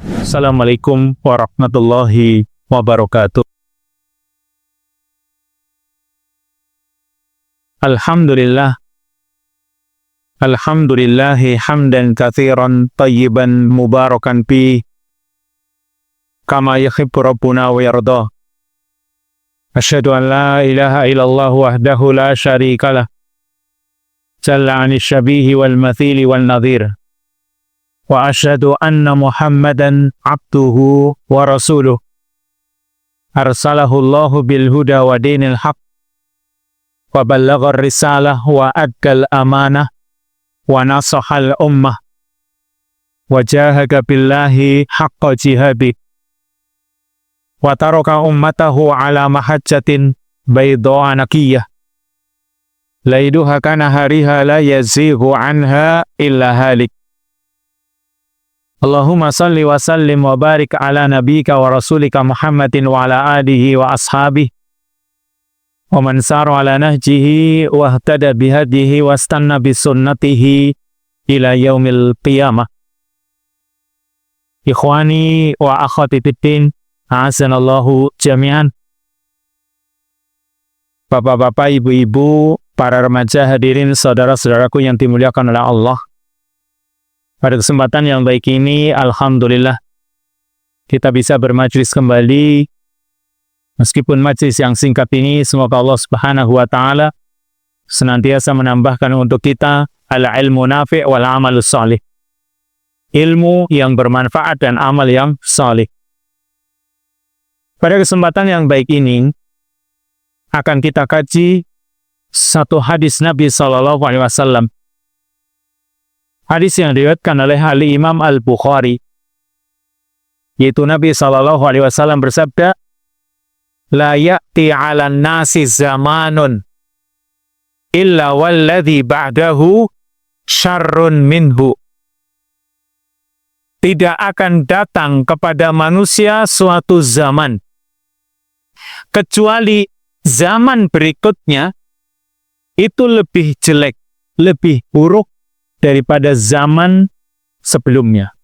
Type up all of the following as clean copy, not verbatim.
Assalamualaikum warahmatullahi wabarakatuh. Alhamdulillah. Alhamdulillahi hamdan katsiran tayyiban mubarakan fi kama yuhibbu rabbuna wa yarda. Asyhadu an la ilaha illallah wahdahu la syarikalah. Jalla 'anil syabihi wal mathili wal nadhir. Wa asyhadu anna Muhammadan abduhu wa rasuluh. Arsalahu Allahu bil huda wa dinil haq. Wa ballaghar risalah wa addal amanah. Wa nasahal ummah. Wa jahada billahi haqqa jihadih. Wa taraka ummatahu ala mahajjatin bayda'a naqiyah. Laiduha kana hariha la yazighu anha illa halik. Allahumma salli wa sallim wa barik ala nabiyyika wa rasulika Muhammadin wa ala alihi wa ashabihi wa man sara ala nahjihi wa ihtada bihadihi wa istanna bisunnatihi ila yaumil qiyamah. Ikhwani wa akhwati fiddin, a'azanallahu jami'an. Bapak-bapak, ibu-ibu, para remaja, hadirin saudara-saudaraku yang dimuliakan oleh Allah. Pada kesempatan yang baik ini, alhamdulillah, kita bisa bermajlis kembali. Meskipun majlis yang singkat ini, semoga Allah Subhanahu wa Ta'ala senantiasa menambahkan untuk kita al-ilmu nafi' wal amalus salih. Ilmu yang bermanfaat dan amal yang salih. Pada kesempatan yang baik ini, akan kita kaji satu hadis Nabi Sallallahu Alaihi Wasallam. Hadis yang diriwayatkan oleh Imam Al-Bukhari, yaitu Nabi Sallallahu Alaihi Wasallam bersabda, la ya'ti 'alan nasi zamanun illa walladhi ba'dahu syarrun minhu. Tidak akan datang kepada manusia suatu zaman, kecuali zaman berikutnya itu lebih jelek, lebih buruk daripada zaman sebelumnya.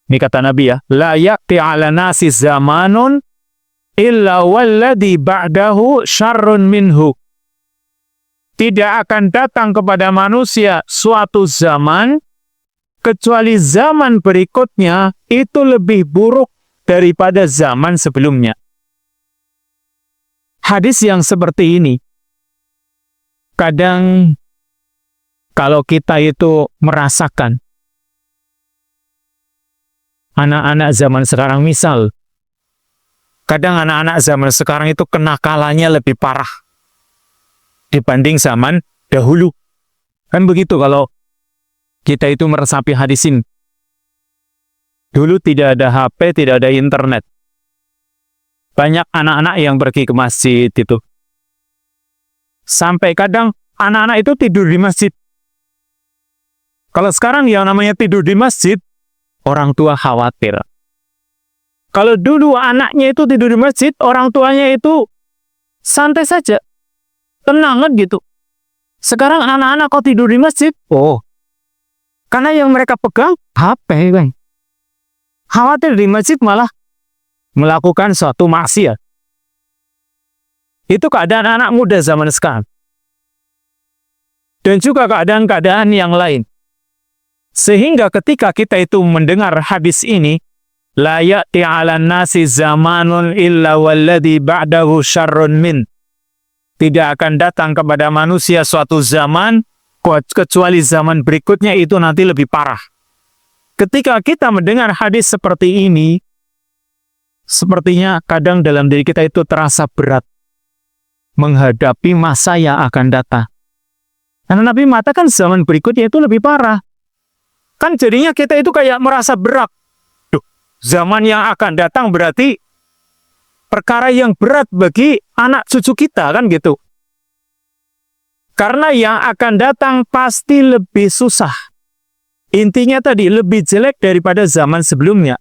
Ini kata Nabi ya, la ya'ti 'ala nasi zamanun illa walladhi ba'dahu syarrun minhu. Tidak akan datang kepada manusia suatu zaman kecuali zaman berikutnya itu lebih buruk daripada zaman sebelumnya. Hadis yang seperti ini kadang kalau kita itu merasakan anak-anak zaman sekarang, misal, kadang anak-anak zaman sekarang itu kenakalannya lebih parah dibanding zaman dahulu. Kan begitu kalau kita itu meresapi hadis ini. Dulu tidak ada HP, tidak ada internet. Banyak anak-anak yang pergi ke masjid itu. Sampai kadang anak-anak itu tidur di masjid. Kalau sekarang yang namanya tidur di masjid, orang tua khawatir. Kalau dulu anaknya itu tidur di masjid, orang tuanya itu santai saja, tenang kan gitu. Sekarang anak-anak kok tidur di masjid? Oh, karena yang mereka pegang HP kan. Khawatir di masjid malah melakukan suatu maksiat. Itu keadaan anak muda zaman sekarang. Dan juga keadaan-keadaan yang lain. Sehingga ketika kita itu mendengar hadis ini, la ya'ti 'alan nasi zamanun illa walladhi ba'dahu syarrun min. Tidak akan datang kepada manusia suatu zaman kecuali zaman berikutnya itu nanti lebih parah. Ketika kita mendengar hadis seperti ini, sepertinya kadang dalam diri kita itu terasa berat menghadapi masa yang akan datang. Karena Nabi mengatakan zaman berikutnya itu lebih parah. Kan jadinya kita itu kayak merasa berat. Duh, zaman yang akan datang berarti perkara yang berat bagi anak cucu kita, kan gitu. Karena yang akan datang pasti lebih susah. Intinya tadi, lebih jelek daripada zaman sebelumnya.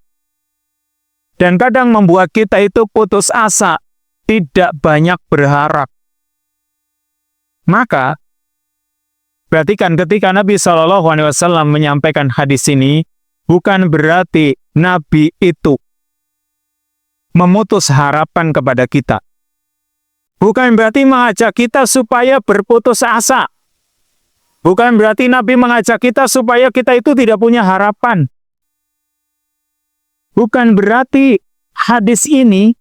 Dan kadang membuat kita itu putus asa, tidak banyak berharap. Maka, perhatikan ketika Nabi SAW menyampaikan hadis ini, bukan berarti Nabi itu memutus harapan kepada kita. Bukan berarti mengajak kita supaya berputus asa. Bukan berarti Nabi mengajak kita supaya kita itu tidak punya harapan. Bukan berarti hadis ini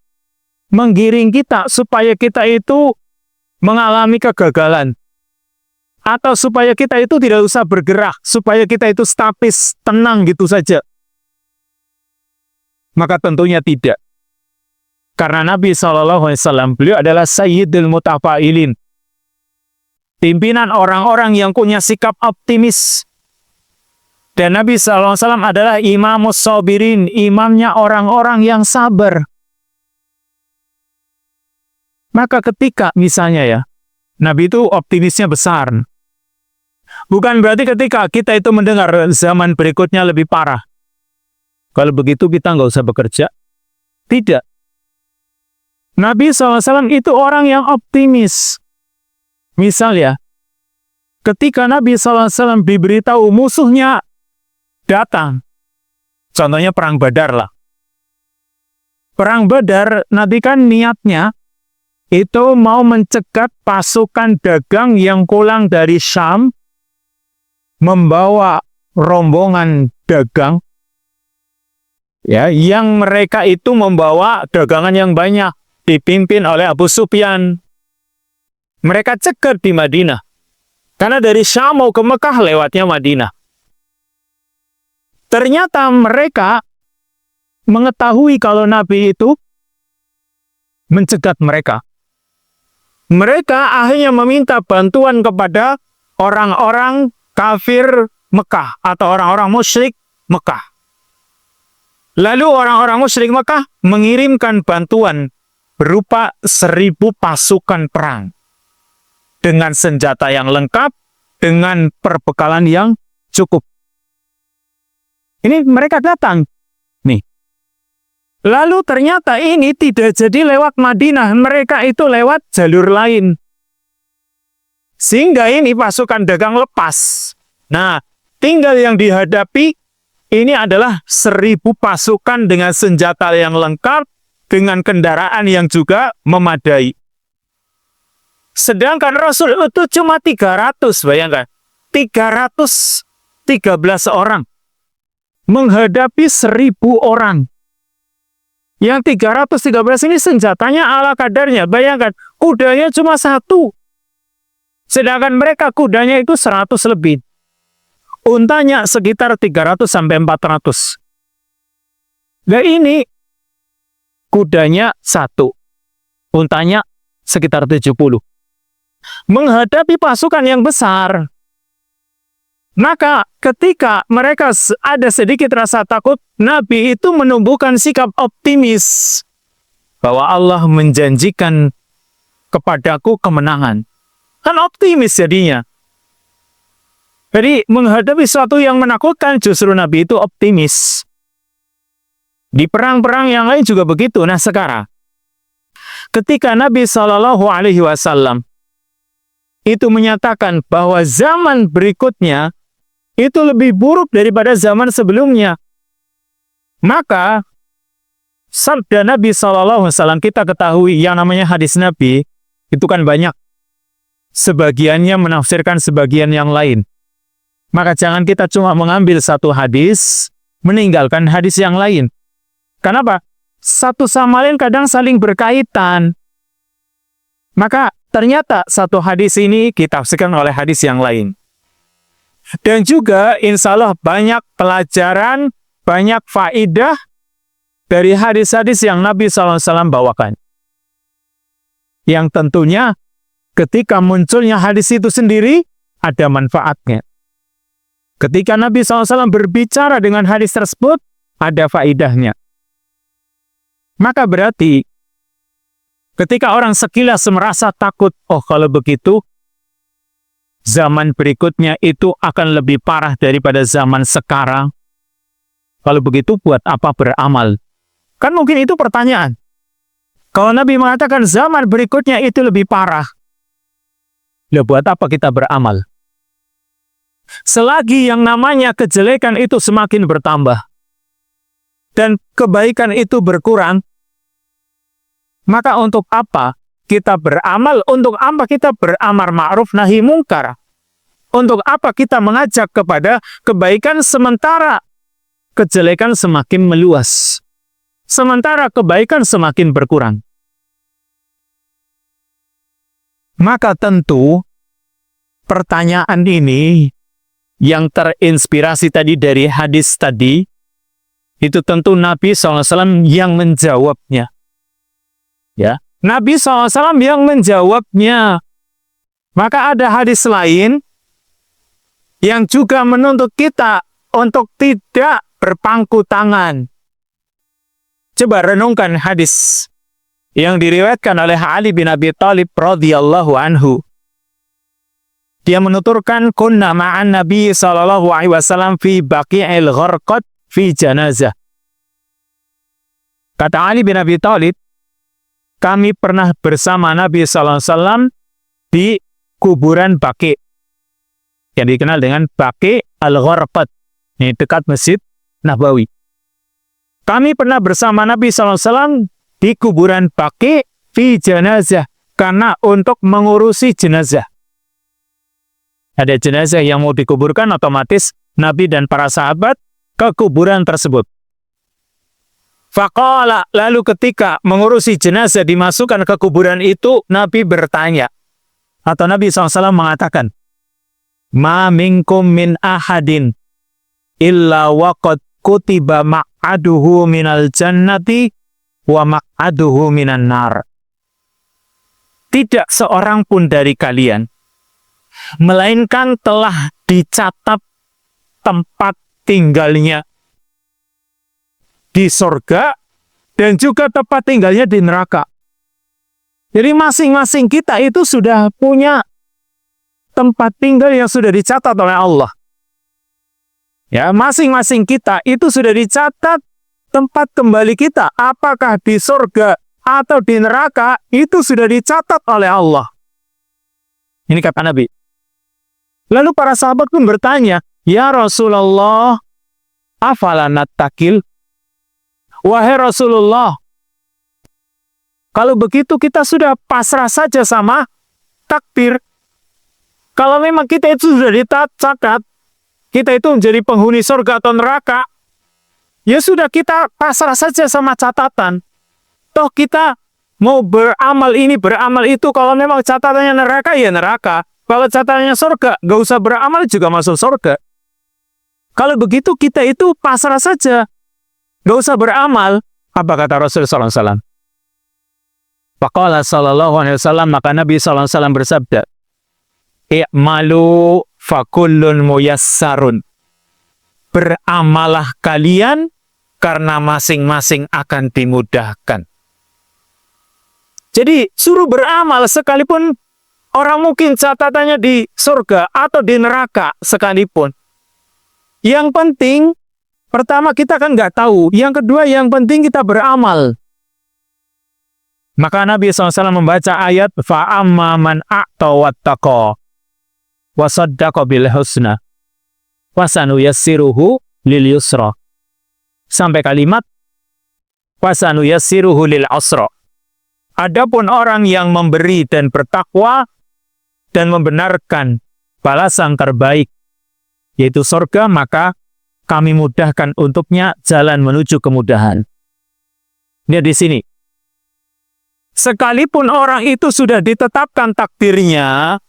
menggiring kita supaya kita itu mengalami kegagalan. Atau supaya kita itu tidak usah bergerak, supaya kita itu statis, tenang gitu saja. Maka tentunya tidak. Karena Nabi SAW, beliau adalah Sayyidul Mutafailin. Pimpinan orang-orang yang punya sikap optimis. Dan Nabi SAW adalah Imamus Sabirin, imamnya orang-orang yang sabar. Maka ketika misalnya ya, Nabi itu optimisnya besar. Bukan berarti ketika kita itu mendengar zaman berikutnya lebih parah. Kalau begitu kita nggak usah bekerja. Tidak. Nabi SAW itu orang yang optimis. Misal ya, ketika Nabi SAW diberitahu musuhnya datang. Contohnya Perang Badar lah. Perang Badar, Nabi kan niatnya itu mau mencegat pasukan dagang yang pulang dari Syam, membawa rombongan dagang, ya, yang mereka itu membawa dagangan yang banyak, dipimpin oleh Abu Sufyan. Mereka cegat di Madinah. Karena dari Syam mau ke Mekah lewatnya Madinah. Ternyata mereka mengetahui kalau Nabi itu mencegat mereka. Mereka akhirnya meminta bantuan kepada orang-orang kafir Mekah atau orang-orang musyrik Mekah. Lalu orang-orang musyrik Mekah mengirimkan bantuan berupa 1000 pasukan perang. Dengan senjata yang lengkap, dengan perbekalan yang cukup. Ini mereka datang. Nih. Lalu ternyata ini tidak jadi lewat Madinah. Mereka itu lewat jalur lain. Sehingga ini pasukan dagang lepas. Nah, tinggal yang dihadapi ini adalah 1000 pasukan dengan senjata yang lengkap, dengan kendaraan yang juga memadai. Sedangkan Rasul itu cuma 300, bayangkan. 313 orang. Menghadapi 1000 orang. Yang 313 ini senjatanya ala kadarnya. Bayangkan, kudanya cuma 1. Sedangkan mereka kudanya itu 100 lebih. Untanya sekitar 300 sampai 400. Nah ini kudanya 1. Untanya sekitar 70. Menghadapi pasukan yang besar. Maka ketika mereka ada sedikit rasa takut, Nabi itu menumbuhkan sikap optimis bahwa Allah menjanjikan kepadaku kemenangan. Kan optimis jadinya. Jadi menghadapi sesuatu yang menakutkan justru Nabi itu optimis. Di perang-perang yang lain juga begitu. Nah sekarang, ketika Nabi SAW itu menyatakan bahwa zaman berikutnya itu lebih buruk daripada zaman sebelumnya. Maka sabda Nabi SAW kita ketahui yang namanya hadis Nabi itu kan banyak. Sebagiannya menafsirkan sebagian yang lain. Maka jangan kita cuma mengambil satu hadis, meninggalkan hadis yang lain. Kenapa? Satu sama lain kadang saling berkaitan. Maka ternyata satu hadis ini ditafsirkan oleh hadis yang lain. Dan juga insya Allah banyak pelajaran, banyak faidah dari hadis-hadis yang Nabi SAW bawakan. Yang tentunya ketika munculnya hadis itu sendiri, ada manfaatnya. Ketika Nabi SAW berbicara dengan hadis tersebut, ada faidahnya. Maka berarti, ketika orang sekilas merasa takut, oh kalau begitu, zaman berikutnya itu akan lebih parah daripada zaman sekarang. Kalau begitu buat apa beramal? Kan mungkin itu pertanyaan. Kalau Nabi mengatakan zaman berikutnya itu lebih parah, ya buat apa kita beramal? Selagi yang namanya kejelekan itu semakin bertambah dan kebaikan itu berkurang, maka untuk apa kita beramal? Untuk apa kita beramar ma'ruf nahi mungkar? Untuk apa kita mengajak kepada kebaikan sementara kejelekan semakin meluas? Sementara kebaikan semakin berkurang. Maka tentu pertanyaan ini yang terinspirasi tadi dari hadis tadi, itu tentu Nabi SAW yang menjawabnya. Ya, Nabi SAW yang menjawabnya. Maka ada hadis lain yang juga menuntut kita untuk tidak berpangku tangan. Coba renungkan hadis yang diriwayatkan oleh Ali bin Abi Thalib radhiyallahu anhu. Dia menuturkan, kunna ma'an Nabi sallallahu alaihi wasallam fi baqi'il gharqad fi janazah. Kata Ali bin Abi Thalib, kami pernah bersama Nabi sallallahu alaihi wasallam di kuburan Baqi', yang dikenal dengan Baqi' al-Gharqad, ini dekat Masjid Nabawi. Kami pernah bersama Nabi SAW di kuburan Baqi' fi jenazah, karena untuk mengurusi jenazah. Ada jenazah yang mau dikuburkan, otomatis Nabi dan para sahabat ke kuburan tersebut. Faqala, lalu ketika mengurusi jenazah dimasukkan ke kuburan itu, Nabi bertanya, atau Nabi SAW mengatakan, ma minkum min ahadin illa waqad kutiba maq'aduhu minal jannati wa maq'aduhu minan nar. Tidak seorang pun dari kalian, melainkan telah dicatat tempat tinggalnya di surga dan juga tempat tinggalnya di neraka. Jadi masing-masing kita itu sudah punya tempat tinggal yang sudah dicatat oleh Allah. Ya, masing-masing kita itu sudah dicatat tempat kembali kita. Apakah di surga atau di neraka, itu sudah dicatat oleh Allah. Ini kata Nabi. Lalu para sahabat pun bertanya, ya Rasulullah, afala nattakil? Wahai Rasulullah, kalau begitu kita sudah pasrah saja sama takdir. Kalau memang kita itu sudah dicatat, kita itu menjadi penghuni surga atau neraka, ya sudah kita pasrah saja sama catatan. Toh kita mau beramal ini, beramal itu, kalau memang catatannya neraka, ya neraka. Kalau catatannya surga, gak usah beramal juga masuk surga. Kalau begitu kita itu pasrah saja, gak usah beramal. Apa kata Rasulullah SAW? Faqala sallallahu alaihi wasallam, maka Nabi SAW bersabda, i'malu fakullun muyassarun. Beramalah kalian karena masing-masing akan dimudahkan. Jadi suruh beramal sekalipun orang mungkin catatannya di surga atau di neraka sekalipun. Yang penting, pertama kita kan nggak tahu. Yang kedua, yang penting kita beramal. Maka Nabi SAW membaca ayat fa'amma man a'ta wattaqa wa saddaqa bil husna wa sanuyassiruhu lil yusra, sampai kalimat wa sanuyassiruhu lil usra. Adapun orang yang memberi dan bertakwa dan membenarkan balasan terbaik, yaitu surga, maka kami mudahkan untuknya jalan menuju kemudahan. Lihat di sini. Sekalipun orang itu sudah ditetapkan takdirnya,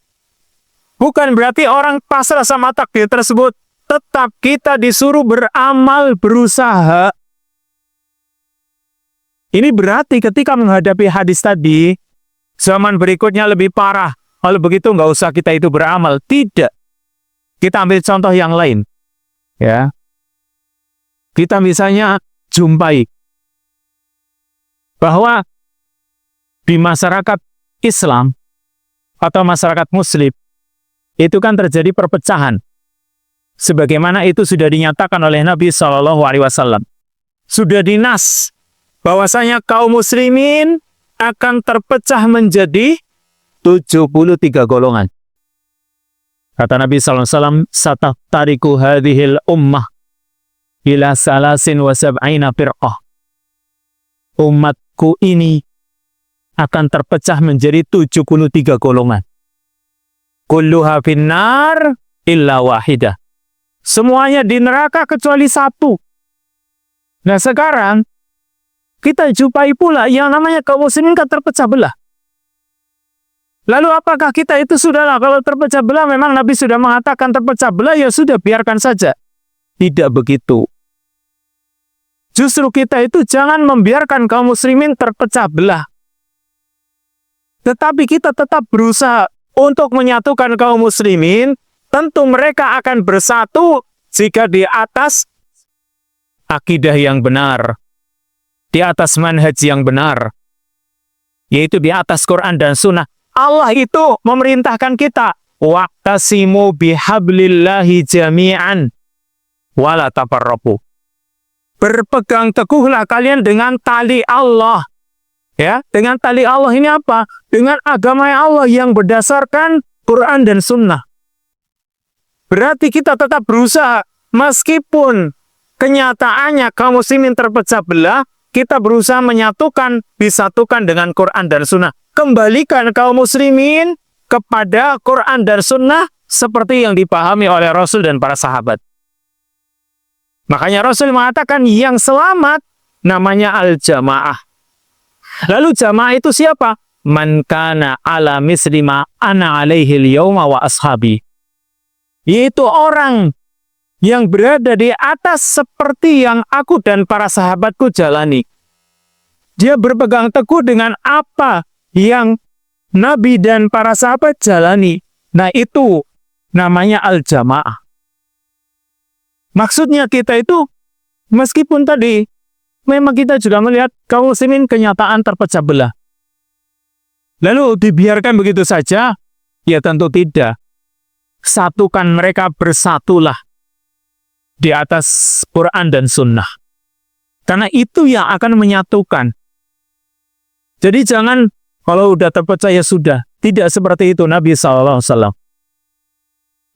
bukan berarti orang pasrah sama takdir tersebut. Tetap kita disuruh beramal, berusaha. Ini berarti ketika menghadapi hadis tadi, zaman berikutnya lebih parah. Kalau begitu nggak usah kita itu beramal. Tidak. Kita ambil contoh yang lain. Ya. Kita misalnya jumpai bahwa di masyarakat Islam atau masyarakat Muslim itu kan terjadi perpecahan. Sebagaimana itu sudah dinyatakan oleh Nabi SAW. Sudah dinas bahwasanya kaum muslimin akan terpecah menjadi 73 golongan. Kata Nabi SAW, "Sataftariku hadhil ummah ila salasin wa sab'ina firqah." Umatku ini akan terpecah menjadi 73 golongan. Kulluha finnar illa wahidah. Semuanya di neraka kecuali satu. Nah sekarang, kita jumpai pula yang namanya kaum muslimin kan terpecah belah. Lalu apakah kita itu sudahlah, kalau terpecah belah memang Nabi sudah mengatakan terpecah belah, ya sudah biarkan saja. Tidak begitu. Justru kita itu jangan membiarkan kaum muslimin terpecah belah. Tetapi kita tetap berusaha untuk menyatukan kaum muslimin. Tentu mereka akan bersatu jika di atas akidah yang benar, di atas manhaj yang benar, yaitu di atas Quran dan Sunnah. Allah itu memerintahkan kita, wa'tasimu bihablillahi jami'an wala tafarraqu. Berpegang teguhlah kalian dengan tali Allah. Ya, dengan tali Allah ini apa? Dengan agama Allah yang berdasarkan Quran dan Sunnah. Berarti kita tetap berusaha, meskipun kenyataannya kaum muslimin terpecah belah, kita berusaha menyatukan, disatukan dengan Quran dan Sunnah. Kembalikan kaum muslimin kepada Quran dan Sunnah seperti yang dipahami oleh Rasul dan para sahabat. Makanya Rasul mengatakan yang selamat namanya al-jamaah. Lalu jamaah itu siapa? Man kana ala mislima ana alaihi al-yawma wa ashabi. Yaitu orang yang berada di atas seperti yang aku dan para sahabatku jalani. Dia berpegang teguh dengan apa yang Nabi dan para sahabat jalani. Nah itu namanya al-jamaah. Maksudnya kita itu, meskipun tadi, memang kita juga melihat kaum muslimin kenyataan terpecah belah. Lalu dibiarkan begitu saja? Ya tentu tidak. Satukan mereka, bersatulah di atas Quran dan Sunnah. Karena itu yang akan menyatukan. Jadi jangan, kalau udah terpecah ya sudah. Tidak seperti itu Nabi SAW.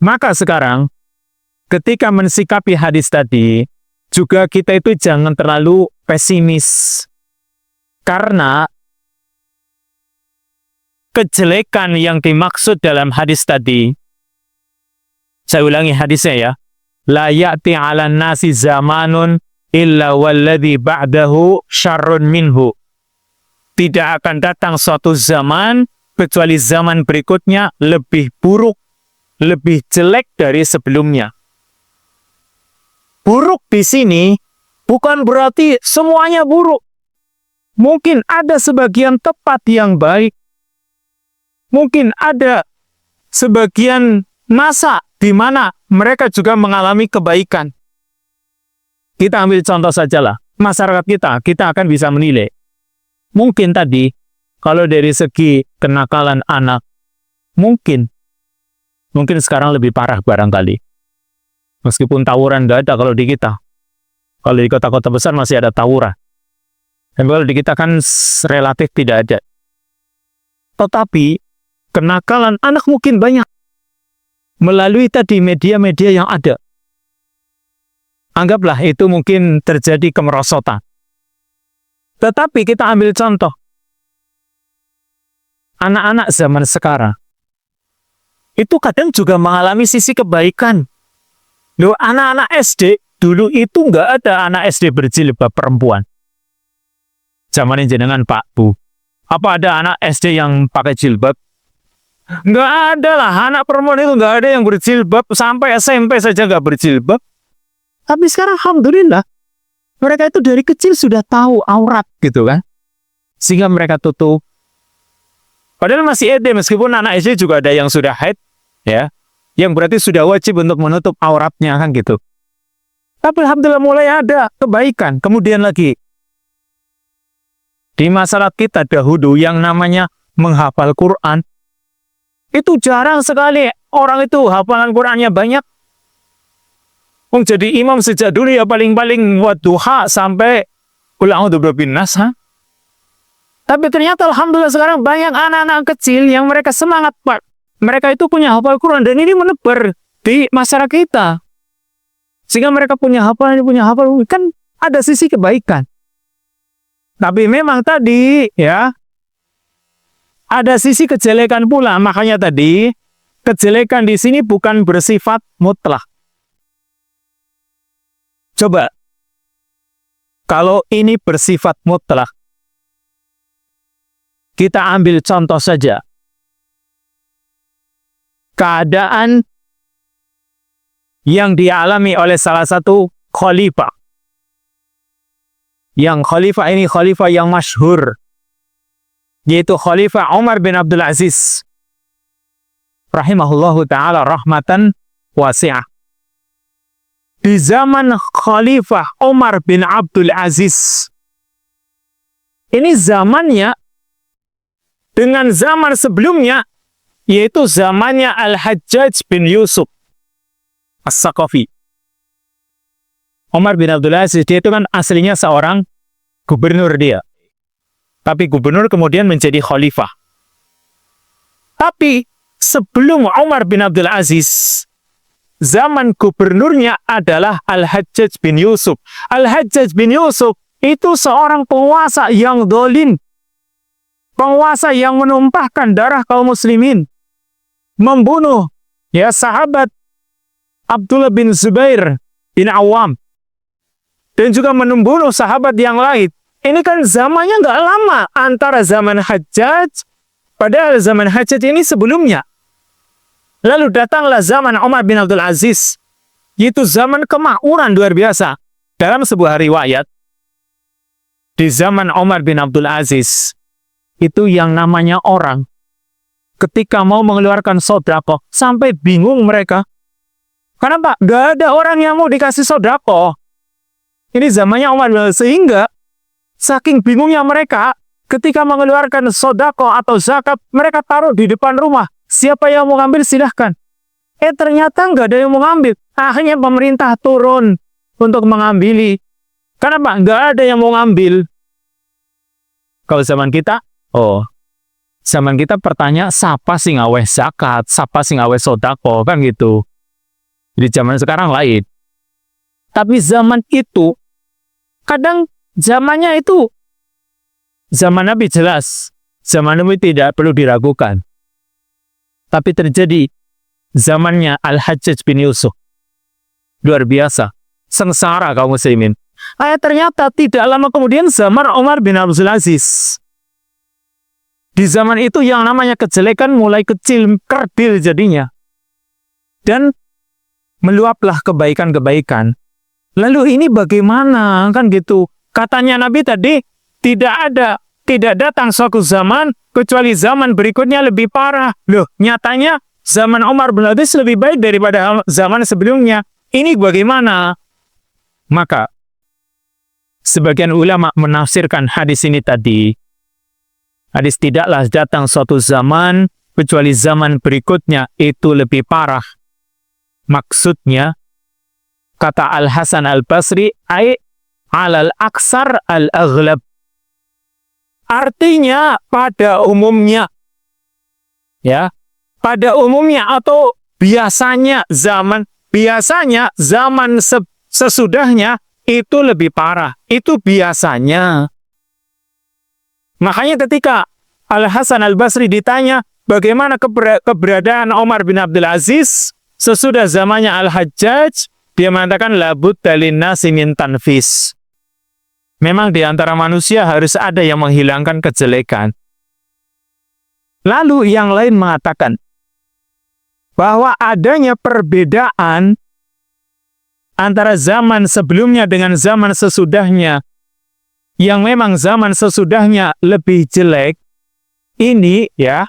Maka sekarang, ketika mensikapi hadis tadi, juga kita itu jangan terlalu pesimis. Karena kejelekan yang dimaksud dalam hadis tadi, saya ulangi hadisnya ya, la ya'ti 'alan nasi zamanun illa walladhi ba'dahu syarrun minhu. Tidak akan datang suatu zaman kecuali zaman berikutnya lebih buruk, lebih jelek dari sebelumnya. Buruk di sini bukan berarti semuanya buruk. Mungkin ada sebagian tepat yang baik. Mungkin ada sebagian masa di mana mereka juga mengalami kebaikan. Kita ambil contoh sajalah, masyarakat kita akan bisa menilai. Mungkin tadi, kalau dari segi kenakalan anak, mungkin sekarang lebih parah barangkali. Meskipun tawuran nggak ada kalau di kita. Kalau di kota-kota besar masih ada tawuran. Dan kalau di kita kan relatif tidak ada. Tetapi, kenakalan anak mungkin banyak. Melalui tadi media-media yang ada. Anggaplah itu mungkin terjadi kemerosotan. Tetapi kita ambil contoh. Anak-anak zaman sekarang. Itu kadang juga mengalami sisi kebaikan. Loh, anak-anak SD, dulu itu nggak ada anak SD berjilbab perempuan. Zaman jenengan Pak Bu. Apa ada anak SD yang pakai jilbab? Nggak ada lah, anak perempuan itu nggak ada yang berjilbab, sampai SMP saja nggak berjilbab. Tapi sekarang alhamdulillah, mereka itu dari kecil sudah tahu aurat gitu kan. Sehingga mereka tutup. Padahal masih SD, meskipun anak SD juga ada yang sudah haid, ya, yang berarti sudah wajib untuk menutup auratnya kan gitu. Tapi alhamdulillah mulai ada kebaikan. Kemudian lagi, di masyarakat kita dahulu yang namanya menghafal Quran, itu jarang sekali orang itu hafalan Qurannya banyak. Jadi imam sejak dulu ya paling-paling wadduha sampai qul a'udzu birabbin nas. Tapi ternyata alhamdulillah sekarang banyak anak-anak kecil yang mereka semangat mereka itu punya hafal Quran dan ini menebar di masyarakat kita. Sehingga mereka punya hafal, kan ada sisi kebaikan. Tapi memang tadi ya ada sisi kejelekan pula. Makanya tadi kejelekan di sini bukan bersifat mutlak. Coba kalau ini bersifat mutlak, kita ambil contoh saja. Keadaan yang dialami oleh salah satu khalifah. Yang khalifah ini khalifah yang masyhur, yaitu Khalifah Umar bin Abdul Aziz rahimahullahu ta'ala rahmatan wasi'ah. Di zaman Khalifah Umar bin Abdul Aziz, ini zamannya dengan zaman sebelumnya, yaitu zamannya Al-Hajjaj bin Yusuf As-Saqafi. Umar bin Abdul Aziz, dia itu kan aslinya seorang gubernur dia. Tapi gubernur kemudian menjadi khalifah. Tapi sebelum Umar bin Abdul Aziz, zaman gubernurnya adalah Al-Hajjaj bin Yusuf. Al-Hajjaj bin Yusuf itu seorang penguasa yang zalim. Penguasa yang menumpahkan darah kaum muslimin. Membunuh ya sahabat Abdullah bin Zubair bin Awam. Dan juga membunuh sahabat yang lain. Ini kan zamannya nggak lama antara zaman Hajjaj, padahal zaman Hajjaj ini sebelumnya. Lalu datanglah zaman Umar bin Abdul Aziz, yaitu zaman kemakmuran luar biasa. Dalam sebuah riwayat, di zaman Umar bin Abdul Aziz, itu yang namanya orang, ketika mau mengeluarkan sedekah, sampai bingung mereka. Kenapa? Nggak ada orang yang mau dikasih sedekah. Ini zamannya Umar bin Abdul Aziz, sehingga saking bingungnya mereka, ketika mengeluarkan sedekah atau zakat, mereka taruh di depan rumah. Siapa yang mau ngambil silahkan. Ternyata nggak ada yang mau ngambil. Akhirnya pemerintah turun untuk mengambil. Kenapa? Nggak ada yang mau ngambil. Kalau zaman kita, zaman kita pertanyaan, siapa sih ngawe zakat? Siapa sih ngawe sedekah? Kan gitu. Di zaman sekarang lain. Tapi zaman itu, kadang zamannya itu, zaman Nabi jelas. Zaman Nabi tidak perlu diragukan. Tapi terjadi zamannya Al-Hajjaj bin Yusuf. Luar biasa. Sengsara kaum muslimin. Ternyata tidak lama kemudian zaman Umar bin Abdul Aziz. Di zaman itu yang namanya kejelekan mulai kecil, kerdil jadinya. Dan meluaplah kebaikan-kebaikan. Lalu ini bagaimana? Kan gitu. Katanya Nabi tadi, tidak datang suatu zaman, kecuali zaman berikutnya lebih parah. Loh, nyatanya zaman Umar bin Abdul Aziz lebih baik daripada zaman sebelumnya. Ini bagaimana? Maka, sebagian ulama menafsirkan hadis ini tadi. Hadis tidaklah datang suatu zaman, kecuali zaman berikutnya itu lebih parah. Maksudnya, kata Al-Hasan Al-Basri, alal aksar al-aghlab. Artinya pada umumnya, ya, pada umumnya atau biasanya zaman sesudahnya itu lebih parah. Itu biasanya. Makanya ketika Al-Hasan Al-Basri ditanya bagaimana keberadaan Umar bin Abdul Aziz sesudah zamannya Al-Hajjaj, dia mengatakan labud dalin nasi min tanfis. Memang di antara manusia harus ada yang menghilangkan kejelekan. Lalu yang lain mengatakan bahwa adanya perbedaan antara zaman sebelumnya dengan zaman sesudahnya, yang memang zaman sesudahnya lebih jelek, ini ya,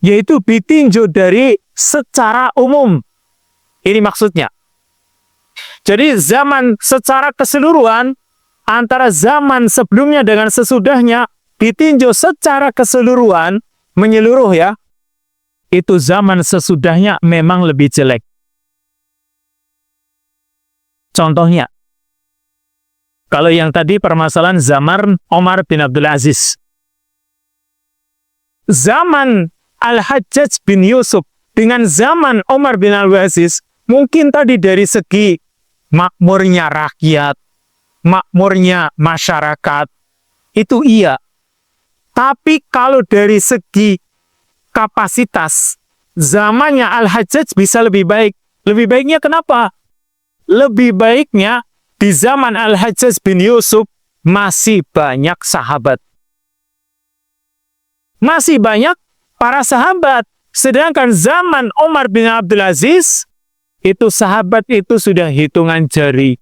yaitu ditinjau dari secara umum. Ini maksudnya. Jadi zaman secara keseluruhan, antara zaman sebelumnya dengan sesudahnya ditinjau secara keseluruhan, menyeluruh ya, itu zaman sesudahnya memang lebih jelek. Contohnya, kalau yang tadi permasalahan zaman Umar bin Abdul Aziz. Zaman Al-Hajjaj bin Yusuf dengan zaman Umar bin Abdul Aziz, mungkin tadi dari segi makmurnya rakyat, makmurnya masyarakat, itu iya. Tapi kalau dari segi kapasitas, zamannya Al-Hajjaj bisa lebih baik. Lebih baiknya kenapa? Lebih baiknya di zaman Al-Hajjaj bin Yusuf masih banyak sahabat. Masih banyak para sahabat. Sedangkan zaman Umar bin Abdul Aziz, itu sahabat itu sudah hitungan jari.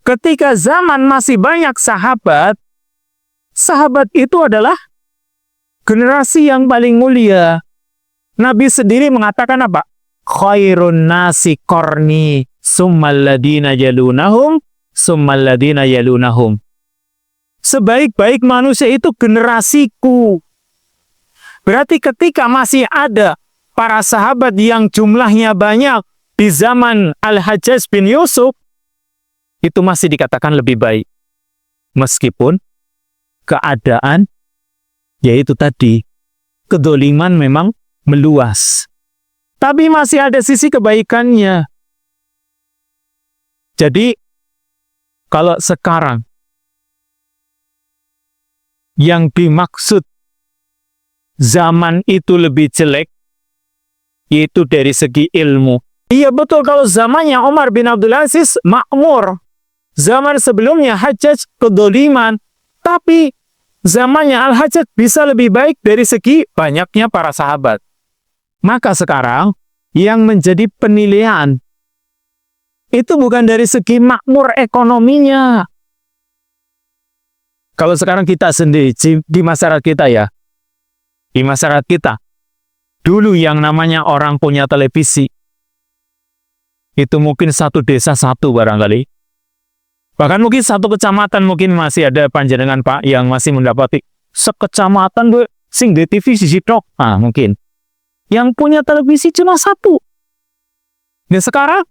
Ketika zaman masih banyak sahabat, sahabat itu adalah generasi yang paling mulia. Nabi sendiri mengatakan apa? Khairun nasi qarni, summal ladina yalunahum, summal ladina yalunahum. Sebaik-baik manusia itu generasiku. Berarti ketika masih ada para sahabat yang jumlahnya banyak di zaman Al-Hajjaj bin Yusuf, itu masih dikatakan lebih baik. Meskipun keadaan, yaitu tadi, kedoliman memang meluas. Tapi masih ada sisi kebaikannya. Jadi, kalau sekarang yang dimaksud zaman itu lebih jelek, yaitu dari segi ilmu. Iya betul, kalau zamannya Umar bin Abdul Aziz makmur. Zaman sebelumnya Hajjaj kedoliman. Tapi zamannya Al-Hajjaj bisa lebih baik dari segi banyaknya para sahabat. Maka sekarang yang menjadi penilaian itu bukan dari segi makmur ekonominya. Kalau sekarang kita sendiri di masyarakat kita ya, di masyarakat kita, dulu yang namanya orang punya televisi, itu mungkin satu desa satu barangkali. Bahkan mungkin satu kecamatan mungkin masih ada panjenengan Pak yang masih mendapati sekecamatan gue sing di TV sisi tok. Ah, mungkin. Yang punya televisi cuma satu. Nah sekarang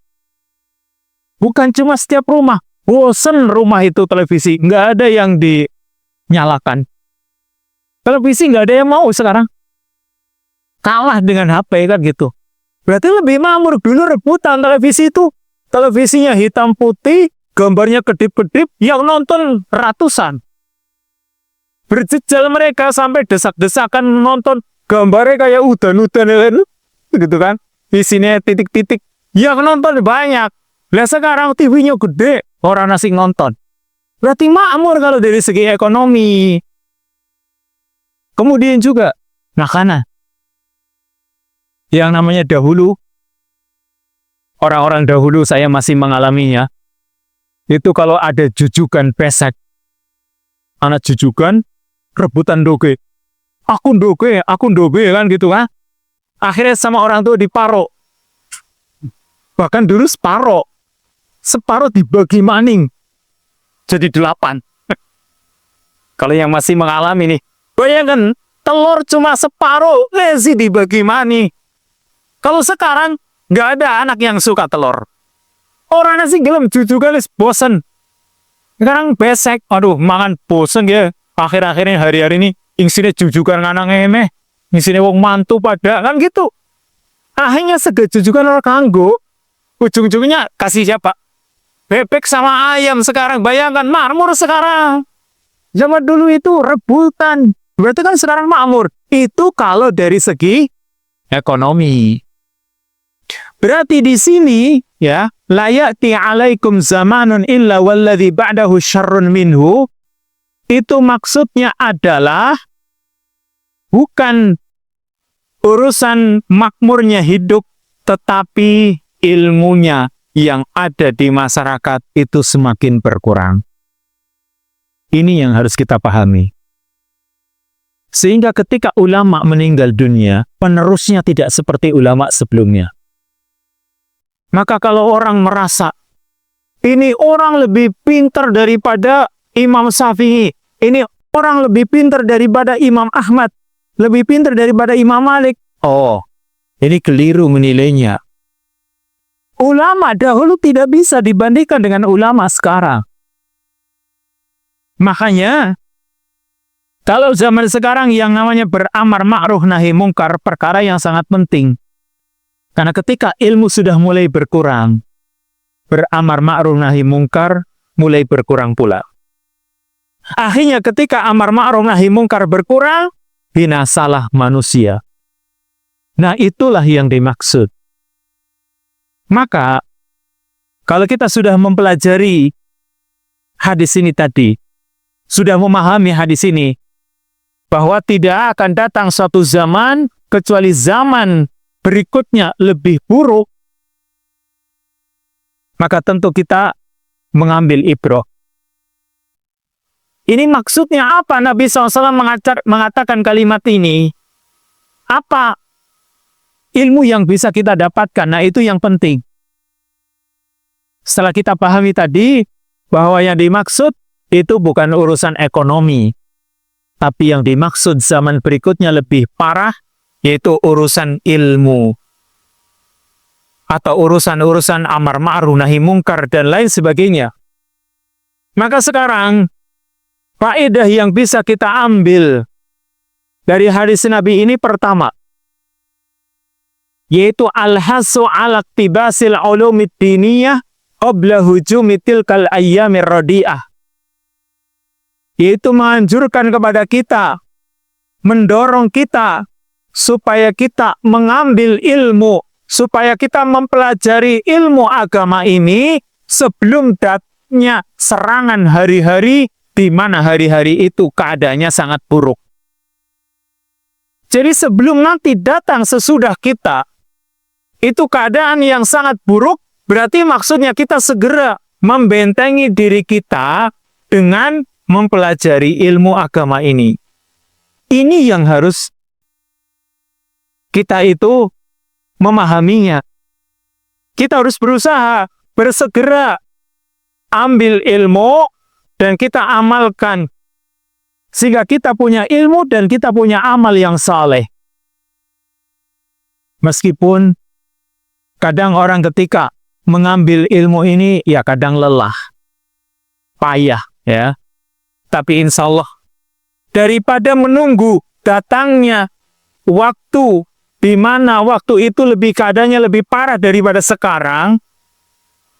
bukan cuma setiap rumah. Bosen rumah itu televisi. Nggak ada yang dinyalakan. Televisi nggak ada yang mau sekarang. Kalah dengan HP kan gitu. Berarti lebih makmur. Dulu rebutan televisi itu. Televisinya hitam putih, gambarnya kedip-kedip, yang nonton ratusan. Berjejal mereka sampai desak-desakan nonton, gambarnya kayak udan-udan, gitu kan. Isinya titik-titik, yang nonton banyak. Lah sekarang TV-nya gede, orang asing nonton. Berarti makmur kalau dari segi ekonomi. Kemudian juga makanan. Yang namanya dahulu, orang-orang dahulu saya masih mengalaminya. Itu kalau ada jujukan pesek, anak jujukan, rebutan doge. Aku doge kan gitu kan. Akhirnya sama orang tua diparo. Bahkan dulu separuh dibagi maning. Jadi 8. Kalau yang masih mengalami nih, bayangkan telur cuma separuh, lezi dibagi maning. Kalau sekarang, nggak ada anak yang suka telur. Orang nasi gelem jujukan bosen. Sekarang besek, aduh makan bosen ya. Akhir-akhirnya hari-hari ini isinya jujukan anak ngemeh, isinya wong mantu pada kan gitu. Akhirnya segala jujukan orang kanggo, ujung-ujungnya kasih siapa? Bebek sama ayam sekarang, bayangkan makmur sekarang. Zaman dulu itu rebutan, berarti kan sekarang makmur. Itu kalau dari segi ekonomi. Berarti di sini ya, la ya'ti 'alaikum zamanun illa walladzi ba'dahu syarrun minhu. Itu maksudnya adalah bukan urusan makmurnya hidup, tetapi ilmunya yang ada di masyarakat itu semakin berkurang. Ini yang harus kita pahami. Sehingga ketika ulama meninggal dunia, penerusnya tidak seperti ulama sebelumnya. Maka kalau orang merasa, ini orang lebih pintar daripada Imam Syafi'i, ini orang lebih pintar daripada Imam Ahmad, lebih pintar daripada Imam Malik. Oh, ini keliru menilainya. Ulama dahulu tidak bisa dibandingkan dengan ulama sekarang. Makanya, Kalau zaman sekarang yang namanya beramar ma'ruf nahi mungkar, perkara yang sangat penting. Karena ketika ilmu sudah mulai berkurang, beramar ma'ruf nahi mungkar mulai berkurang pula. Akhirnya ketika amar ma'ruf nahi mungkar berkurang, binasalah manusia. Nah, itulah yang dimaksud. Maka, kalau kita sudah mempelajari hadis ini tadi, sudah memahami hadis ini, bahwa tidak akan datang suatu zaman, kecuali zaman berikutnya lebih buruk, maka tentu kita mengambil ibrah. Ini maksudnya apa Nabi SAW mengatakan kalimat ini? Apa ilmu yang bisa kita dapatkan? Nah, itu yang penting. Setelah kita pahami tadi, bahwa yang dimaksud itu bukan urusan ekonomi, tapi yang dimaksud zaman berikutnya lebih parah, yaitu urusan ilmu. Atau urusan-urusan amar ma'ruf nahi mungkar dan lain sebagainya. Maka sekarang, faedah yang bisa kita ambil dari hadis Nabi ini pertama, yaitu al-hasu ala iktibasil ulumid diniyah qabla hujumi tilkal ayyamir radi'ah. Yaitu menganjurkan kepada kita, mendorong kita, supaya kita mengambil ilmu, supaya kita mempelajari ilmu agama ini sebelum datangnya serangan hari-hari, di mana hari-hari itu keadaannya sangat buruk. Jadi sebelum nanti datang sesudah kita, itu keadaan yang sangat buruk, berarti maksudnya kita segera membentengi diri kita dengan mempelajari ilmu agama ini. Ini yang harus kita itu memahaminya. Kita harus berusaha, bersegera ambil ilmu dan kita amalkan. Sehingga kita punya ilmu dan kita punya amal yang saleh. Meskipun kadang orang ketika mengambil ilmu ini, ya kadang lelah, payah, ya. Tapi insya Allah, daripada menunggu datangnya waktu, di mana waktu itu keadaannya lebih parah daripada sekarang,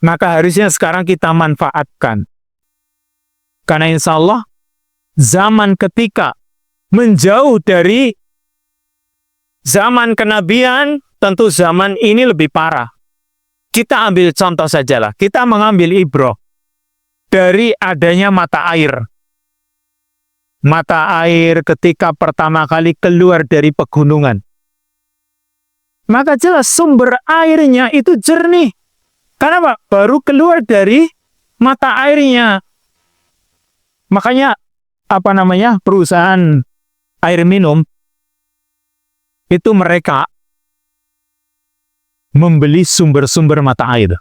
maka harusnya sekarang kita manfaatkan. Karena insya Allah, zaman ketika menjauh dari zaman kenabian, tentu zaman ini lebih parah. Kita ambil contoh sajalah, kita mengambil ibrah dari adanya mata air. Mata air ketika pertama kali keluar dari pegunungan. Maka jelas sumber airnya itu jernih. Karena baru keluar dari mata airnya. Makanya perusahaan air minum itu mereka membeli sumber-sumber mata air.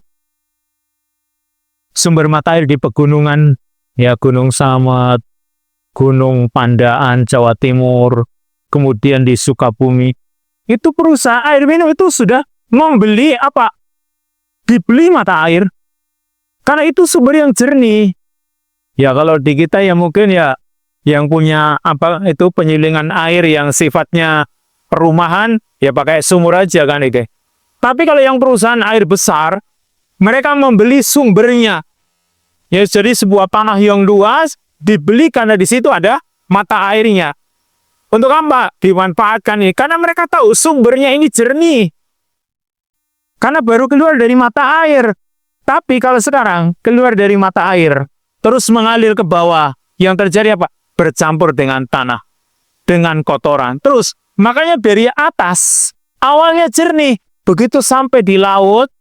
Sumber mata air di pegunungan, ya Gunung Samet, Gunung Pandaan, Jawa Timur, kemudian di Sukabumi. Itu perusahaan air minum itu sudah membeli dibeli mata air. Karena itu sumber yang jernih. Ya kalau di kita ya mungkin ya yang punya penyelingan air yang sifatnya perumahan, ya pakai sumur aja kan itu. Tapi kalau yang perusahaan air besar, mereka membeli sumbernya. Ya jadi sebuah tanah yang luas dibeli karena di situ ada mata airnya. Untuk apa? Dimanfaatkan ini. Karena mereka tahu sumbernya ini jernih. Karena baru keluar dari mata air. Tapi kalau sekarang keluar dari mata air, terus mengalir ke bawah, yang terjadi apa? Bercampur dengan tanah, dengan kotoran. Terus, makanya dari atas, awalnya jernih. Begitu sampai di laut,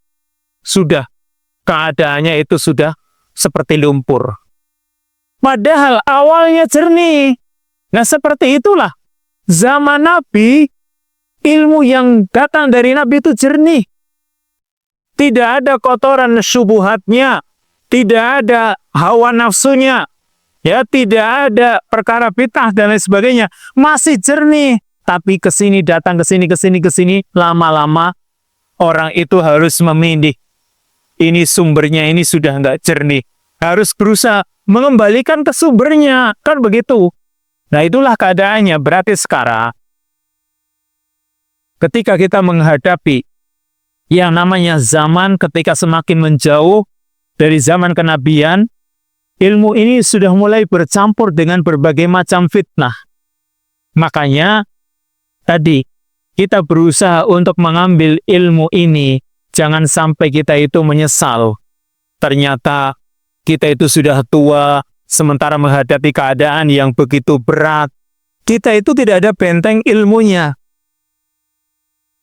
sudah keadaannya itu sudah seperti lumpur. Padahal awalnya jernih. Nah seperti itulah zaman Nabi, ilmu yang datang dari Nabi itu jernih. Tidak ada kotoran syubhatnya, tidak ada hawa nafsunya, ya tidak ada perkara bid'ah dan lain sebagainya. Masih jernih. Tapi kesini datang kesini, lama-lama orang itu harus memilih. Ini sumbernya ini sudah nggak jernih. Harus berusaha mengembalikan ke sumbernya, kan begitu. Nah, itulah keadaannya. Berarti sekarang ketika kita menghadapi yang namanya zaman ketika semakin menjauh dari zaman kenabian, ilmu ini sudah mulai bercampur dengan berbagai macam fitnah. Makanya tadi kita berusaha untuk mengambil ilmu ini, jangan sampai kita itu menyesal. Ternyata kita itu sudah tua, sementara menghadapi keadaan yang begitu berat. Kita itu tidak ada benteng ilmunya.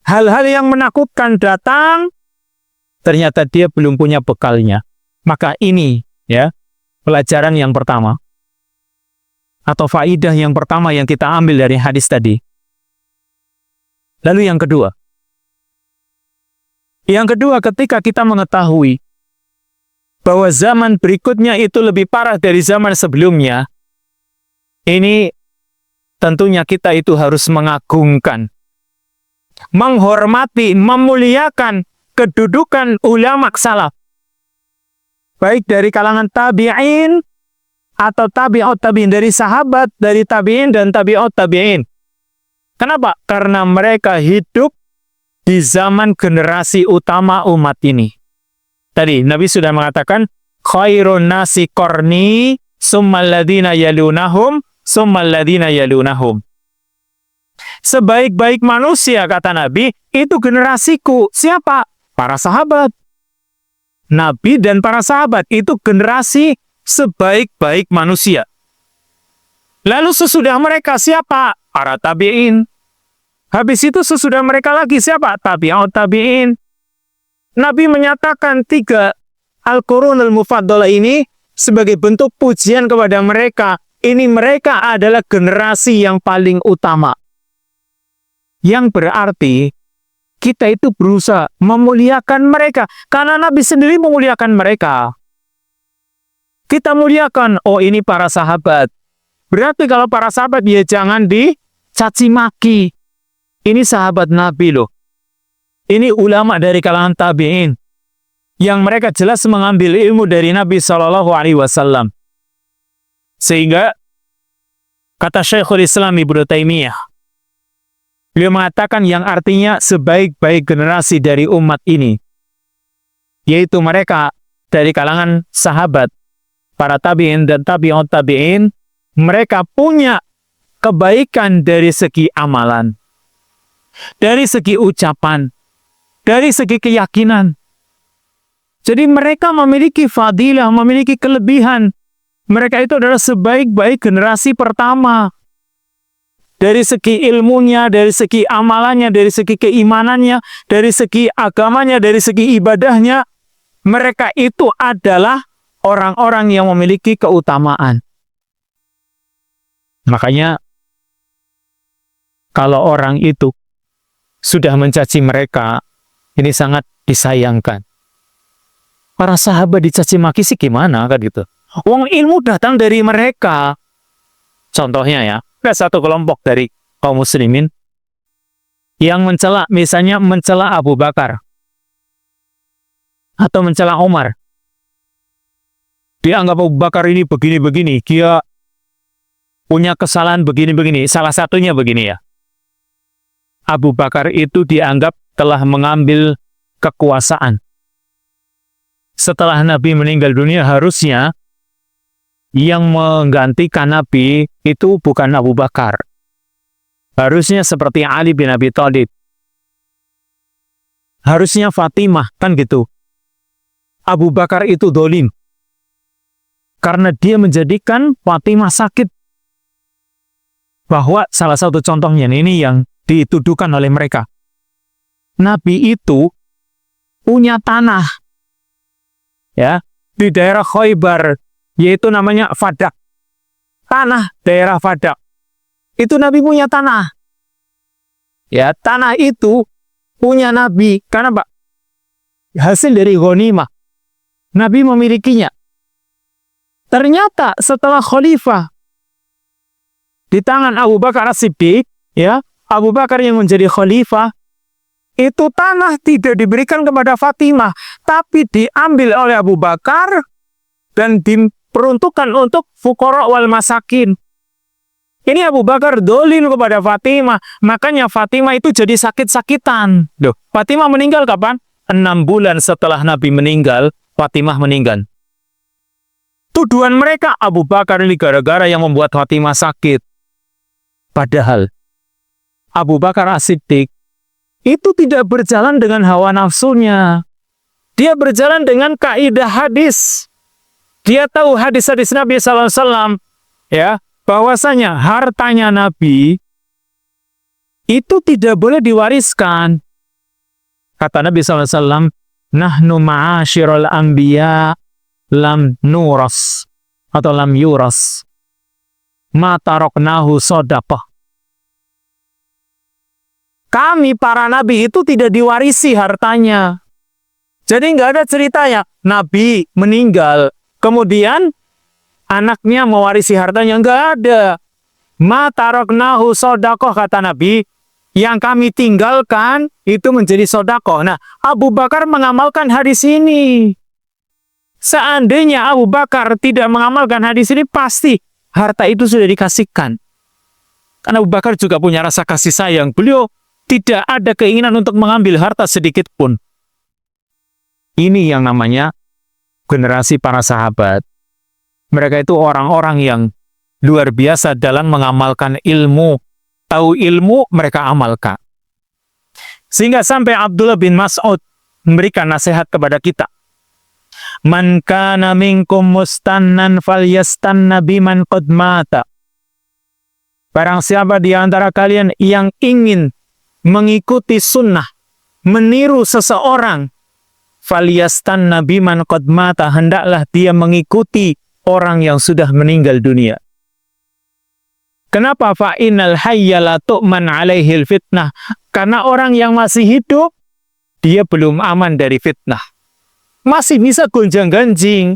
Hal-hal yang menakutkan datang, ternyata dia belum punya bekalnya. Maka ini, ya, pelajaran yang pertama. Atau faidah yang pertama yang kita ambil dari hadis tadi. Lalu yang kedua. Yang kedua, ketika kita mengetahui bahwa zaman berikutnya itu lebih parah dari zaman sebelumnya, ini tentunya kita itu harus mengagungkan, menghormati, memuliakan kedudukan ulama salaf. Baik dari kalangan tabi'in atau tabi'ut tabi'in, dari sahabat, dari tabi'in dan tabi'ut tabi'in. Kenapa? Karena mereka hidup di zaman generasi utama umat ini. Tadi Nabi sudah mengatakan, khairun nasi qarni, summal ladina yalunahum, summal ladina yalunahum. Sebaik-baik manusia, kata Nabi, itu generasiku. Siapa? Para sahabat. Nabi dan para sahabat itu generasi sebaik-baik manusia. Lalu sesudah mereka siapa? Para tabi'in. Habis itu sesudah mereka lagi siapa? Tabi'ut tabi'in. Nabi menyatakan 3 Al-Qurun Al-Mufaddalah ini sebagai bentuk pujian kepada mereka. Ini mereka adalah generasi yang paling utama. Yang berarti kita itu berusaha memuliakan mereka. Karena Nabi sendiri memuliakan mereka. Kita muliakan, oh ini para sahabat. Berarti kalau para sahabat, ya jangan dicaci maki. Ini sahabat Nabi loh. Ini ulama dari kalangan tabi'in. Yang mereka jelas mengambil ilmu dari Nabi SAW. Sehingga, kata Syekhul Islam Ibnu Taimiyah, beliau mengatakan yang artinya sebaik-baik generasi dari umat ini, yaitu mereka dari kalangan sahabat, para tabi'in dan tabi'ut tabi'in, mereka punya kebaikan dari segi amalan, dari segi ucapan, dari segi keyakinan. Jadi mereka memiliki fadilah, memiliki kelebihan. Mereka itu adalah sebaik-baik generasi pertama. Dari segi ilmunya, dari segi amalannya, dari segi keimanannya, dari segi agamanya, dari segi ibadahnya, mereka itu adalah orang-orang yang memiliki keutamaan. Makanya, kalau orang itu sudah mencaci mereka, ini sangat disayangkan. Para sahabat dicaci maki sih gimana kan gitu. Wong ilmu datang dari mereka. Contohnya ya, ada satu kelompok dari kaum muslimin yang mencela, misalnya mencela Abu Bakar atau mencela Umar. Dia anggap Abu Bakar ini begini-begini, dia punya kesalahan begini-begini. Salah satunya begini ya. Abu Bakar itu dianggap telah mengambil kekuasaan. Setelah Nabi meninggal dunia, harusnya yang menggantikan Nabi itu bukan Abu Bakar. Harusnya seperti Ali bin Abi Thalib. Harusnya Fatimah, kan gitu. Abu Bakar itu dolim. Karena dia menjadikan Fatimah sakit. Bahwa salah satu contohnya ini yang dituduhkan oleh mereka. Nabi itu punya tanah. Ya, di daerah Khaybar, yaitu namanya Fadak. Tanah daerah Fadak. Itu Nabi punya tanah. Ya, tanah itu punya Nabi. Karena Pak, hasil dari ghanimah. Nabi memilikinya. Ternyata setelah khalifah di tangan Abu Bakar As-Siddiq, ya, Abu Bakar yang menjadi khalifah, itu tanah tidak diberikan kepada Fatimah, tapi diambil oleh Abu Bakar dan diperuntukkan untuk fuqara wal masakin. Ini Abu Bakar dolin kepada Fatimah. Makanya Fatimah itu jadi sakit-sakitan. Duh, Fatimah meninggal kapan? 6 bulan setelah Nabi meninggal, Fatimah meninggal. Tuduhan mereka, Abu Bakar ini gara-gara yang membuat Fatimah sakit. Padahal Abu Bakar As-Siddiq itu tidak berjalan dengan hawa nafsunya. Dia berjalan dengan kaidah hadis. Dia tahu hadis-hadis Nabi SAW, ya, bahwasanya hartanya Nabi itu tidak boleh diwariskan. Kata Nabi SAW, nahnu ma'asyiral anbiya lam nuras atau lam yuras ma taroknahu sodaqah. Kami para nabi itu tidak diwarisi hartanya. Jadi nggak ada ceritanya Nabi meninggal kemudian anaknya mewarisi hartanya, nggak ada. Ma taroknahu sodaqah, kata Nabi, yang kami tinggalkan itu menjadi sodaqah. Nah, Abu Bakar mengamalkan hadis ini. Seandainya Abu Bakar tidak mengamalkan hadis ini, pasti harta itu sudah dikasihkan. Karena Abu Bakar juga punya rasa kasih sayang. Beliau tidak ada keinginan untuk mengambil harta sedikit pun. Ini yang namanya generasi para sahabat. Mereka itu orang-orang yang luar biasa dalam mengamalkan ilmu. Tahu ilmu, mereka amalkan. Sehingga sampai Abdullah bin Mas'ud memberikan nasihat kepada kita. Man kana minkum mustannan falyastanna biman qad mata. Barang siapa di antara kalian yang ingin mengikuti sunnah, meniru seseorang, falyastanna biman qad mata, hendaklah dia mengikuti orang yang sudah meninggal dunia. Kenapa? Fa innal hayya la tu'man alaihil fitnah. Karena orang yang masih hidup, dia belum aman dari fitnah. Masih bisa gonjang-ganjing.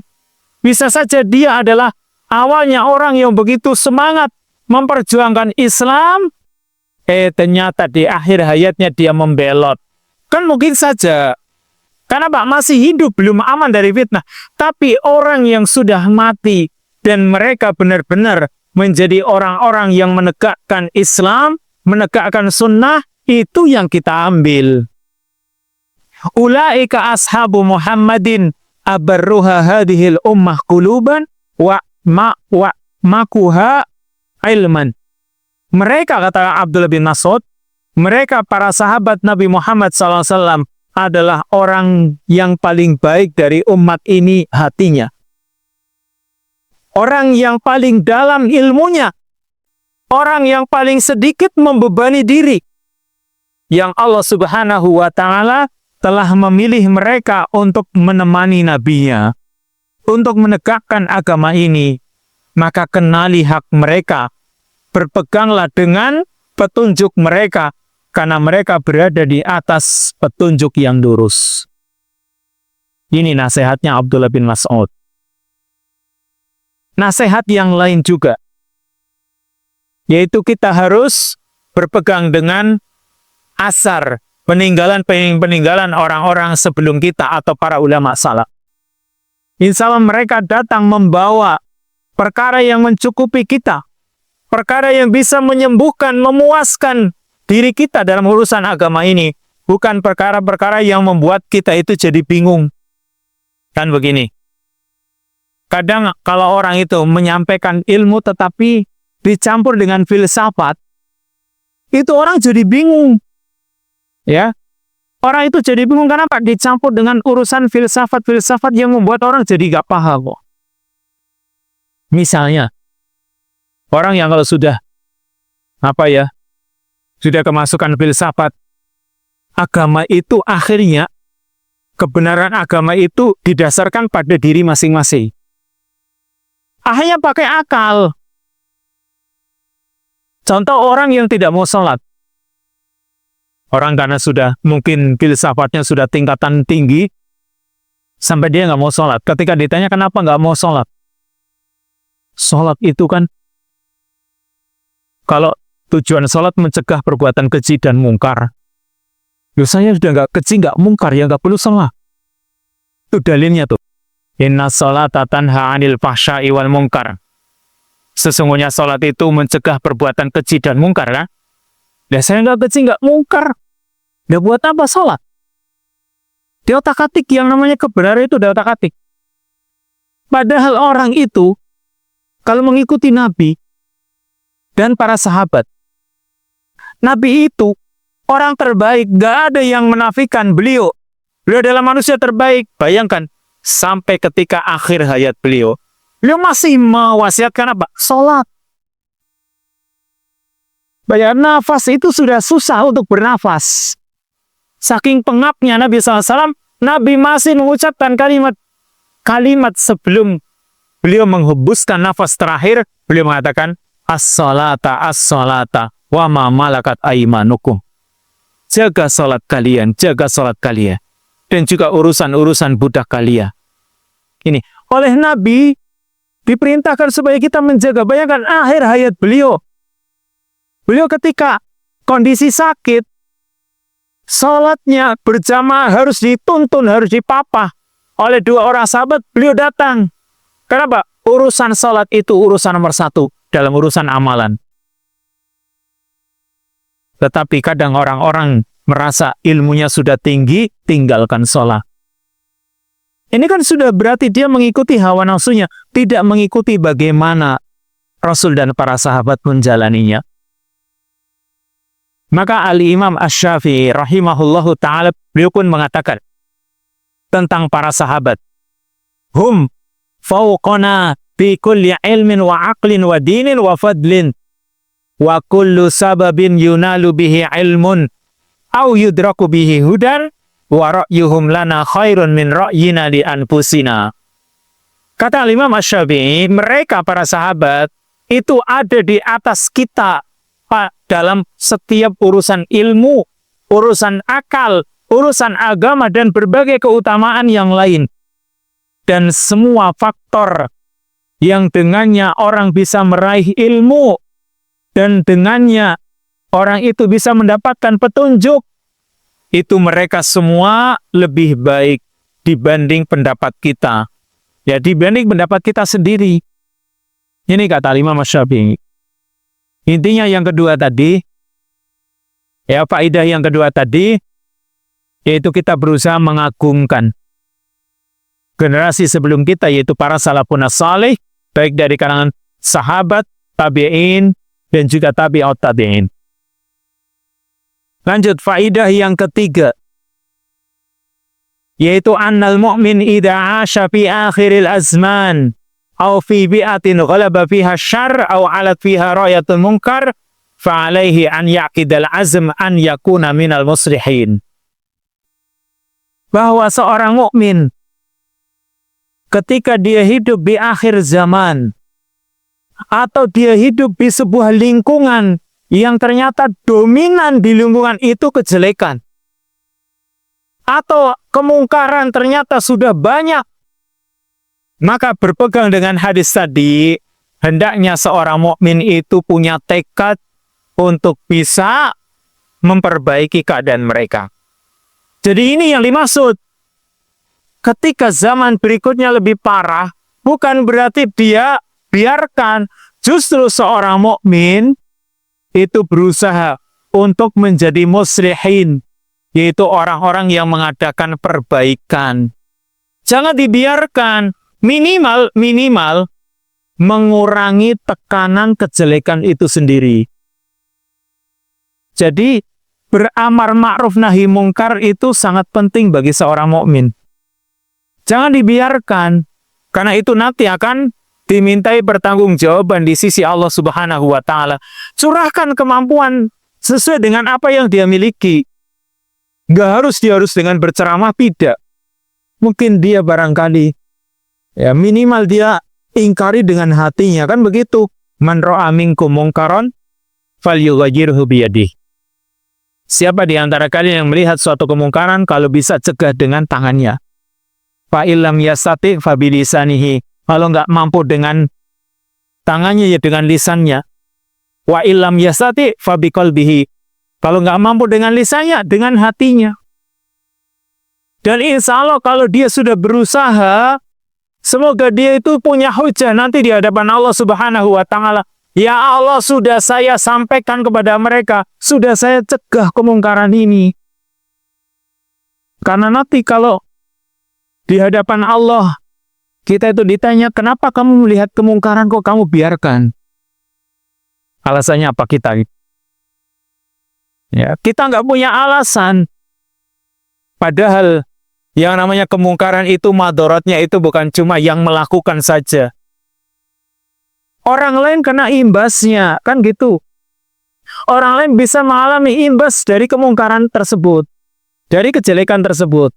Bisa saja dia adalah awalnya orang yang begitu semangat memperjuangkan Islam, ternyata di akhir hayatnya dia membelot. Kan mungkin saja. Karena Pak masih hidup, belum aman dari fitnah. Tapi orang yang sudah mati dan mereka benar-benar menjadi orang-orang yang menegakkan Islam, menegakkan sunnah, itu yang kita ambil. Ulaika ashabu Muhammadin abarruha hadhil ummah quluban wa makuha ilman. Mereka, kata Abdullah bin Mas'ud, mereka para sahabat Nabi Muhammad SAW adalah orang yang paling baik dari umat ini hatinya. Orang yang paling dalam ilmunya. Orang yang paling sedikit membebani diri. Yang Allah Subhanahu wa Ta'ala telah memilih mereka untuk menemani Nabi-Nya, untuk menegakkan agama ini. Maka kenali hak mereka. Berpeganglah dengan petunjuk mereka, karena mereka berada di atas petunjuk yang lurus. Ini nasihatnya Abdullah bin Mas'ud. Nasihat yang lain juga, yaitu kita harus berpegang dengan asar peninggalan orang-orang sebelum kita atau para ulama salaf. Insya Allah mereka datang membawa perkara yang mencukupi kita, perkara yang bisa menyembuhkan, memuaskan diri kita dalam urusan agama ini, bukan perkara-perkara yang membuat kita itu jadi bingung. Kan begini, kadang kalau orang itu menyampaikan ilmu tetapi dicampur dengan filsafat, itu orang jadi bingung. Ya, orang itu jadi bingung karena Pak dicampur dengan urusan filsafat-filsafat yang membuat orang jadi gak paham kok. Misalnya, orang yang kalau sudah sudah kemasukan filsafat, agama itu akhirnya, kebenaran agama itu didasarkan pada diri masing-masing. Akhirnya pakai akal. Contoh orang yang tidak mau sholat. Orang karena sudah mungkin filsafatnya sudah tingkatan tinggi, sampai dia nggak mau sholat. Ketika ditanya kenapa nggak mau sholat, sholat itu kan, kalau tujuan sholat mencegah perbuatan keji dan mungkar, ya saya sudah nggak keji nggak mungkar, ya nggak perlu sholat. Itu dalilnya tuh. Inna sholata tanha 'anil fahsya'i wal munkar. Sesungguhnya sholat itu mencegah perbuatan keji dan mungkar, kan? Nah, saya nggak keji, nggak mungkar. Dia buat apa sholat? Dia otak-atik, yang namanya kebenaran itu dia otak-atik. Padahal orang itu, kalau mengikuti Nabi dan para sahabat, Nabi itu orang terbaik, gak ada yang menafikan beliau. Beliau adalah manusia terbaik. Bayangkan, sampai ketika akhir hayat beliau masih mewasiatkan apa? Sholat. Bayangkan, nafas itu sudah susah untuk bernafas. Saking pengapnya Nabi SAW, Nabi masih mengucapkan kalimat sebelum beliau menghembuskan nafas terakhir. Beliau mengatakan, as-salata, as-salata, wa ma malakat aimanukum. Jaga salat kalian, jaga salat kalian. Dan juga urusan-urusan budak kalian. Ini, oleh Nabi, diperintahkan supaya kita menjaga. Bayangkan akhir hayat beliau. Beliau ketika kondisi sakit, salatnya berjamaah harus dituntun, harus dipapah oleh 2 orang sahabat. Beliau datang. Kenapa? Urusan salat itu urusan nomor 1 dalam urusan amalan. Tetapi kadang orang-orang merasa ilmunya sudah tinggi, tinggalkan sholat. Ini kan sudah berarti dia mengikuti hawa nafsunya, tidak mengikuti bagaimana Rasul dan para sahabat menjalaninya. Maka Al-Imam Asy-Syafi'i rahimahullahu ta'ala, beliau pun mengatakan tentang para sahabat, hum fauqana fi kulli ilmin wa aqlin wa dinin wa fadlin wa kullu sababin yunalu bihi ilmun au yudraku bihi hudan wa ra'yuhum lana khairun min ra'yina li anfusina. Kata Imam Asy-Syafi'i, mereka para sahabat itu ada di atas kita dalam setiap urusan ilmu, urusan akal, urusan agama, dan berbagai keutamaan yang lain. Dan semua faktor yang dengannya orang bisa meraih ilmu, dan dengannya orang itu bisa mendapatkan petunjuk, itu mereka semua lebih baik dibanding pendapat kita. Ya, dibanding pendapat kita sendiri. Ini kata Imam Asy-Syafi'i. Intinya yang kedua tadi, ya, faedah yang kedua tadi, yaitu kita berusaha mengagungkan generasi sebelum kita, yaitu para salafun salih, baik dari kalangan sahabat, tabi'in, dan juga tabi'ut tabi'in. Lanjut, faedah yang ketiga, yaitu annal mu'min idza 'asha fi akhiril azman aw fi bi'atin ghalaba fiha syarr aw 'alat fiha rayatul munkar fa 'alaihi an yaqidal azm an yakuna minal muslihin. Bahwa seorang mukmin ketika dia hidup di akhir zaman atau dia hidup di sebuah lingkungan yang ternyata dominan di lingkungan itu kejelekan, atau kemungkaran ternyata sudah banyak, maka berpegang dengan hadis tadi, hendaknya seorang mukmin itu punya tekad untuk bisa memperbaiki keadaan mereka. Jadi ini yang dimaksud. Ketika zaman berikutnya lebih parah, bukan berarti dia biarkan. Justru seorang mukmin itu berusaha untuk menjadi muslihin, yaitu orang-orang yang mengadakan perbaikan. Jangan dibiarkan, minimal mengurangi tekanan kejelekan itu sendiri. Jadi beramar ma'ruf nahi mungkar itu sangat penting bagi seorang mukmin. Jangan dibiarkan, karena itu nanti akan dimintai pertanggungjawaban di sisi Allah Subhanahu wa Ta'ala. Curahkan kemampuan sesuai dengan apa yang dia miliki. Nggak harus dia harus dengan berceramah, tidak. Mungkin dia barangkali, ya minimal dia ingkari dengan hatinya, kan begitu. Man ra'a minkum mungkaron falyughayyirhu biyadihi. Siapa di antara kalian yang melihat suatu kemungkaran, kalau bisa cegah dengan tangannya. Fa illam yastati' fa bilisanihi. Kalau nggak mampu dengan tangannya, ya dengan lisannya. Wa illam yastati' fa biqalbihi. Kalau nggak mampu dengan lisannya, dengan hatinya. Dan insya Allah kalau dia sudah berusaha Semoga dia itu punya hujah nanti di hadapan Allah Subhanahu wa Ta'ala. Ya Allah, sudah saya sampaikan kepada mereka, sudah saya cegah kemungkaran ini. Karena nanti kalau di hadapan Allah, kita itu ditanya, kenapa kamu melihat kemungkaran kok kamu biarkan? Alasannya apa kita? Ya, kita nggak punya alasan. Padahal yang namanya kemungkaran itu madorotnya itu bukan cuma yang melakukan saja. Orang lain kena imbasnya, kan gitu. Orang lain bisa mengalami imbas dari kemungkaran tersebut, dari kejelekan tersebut.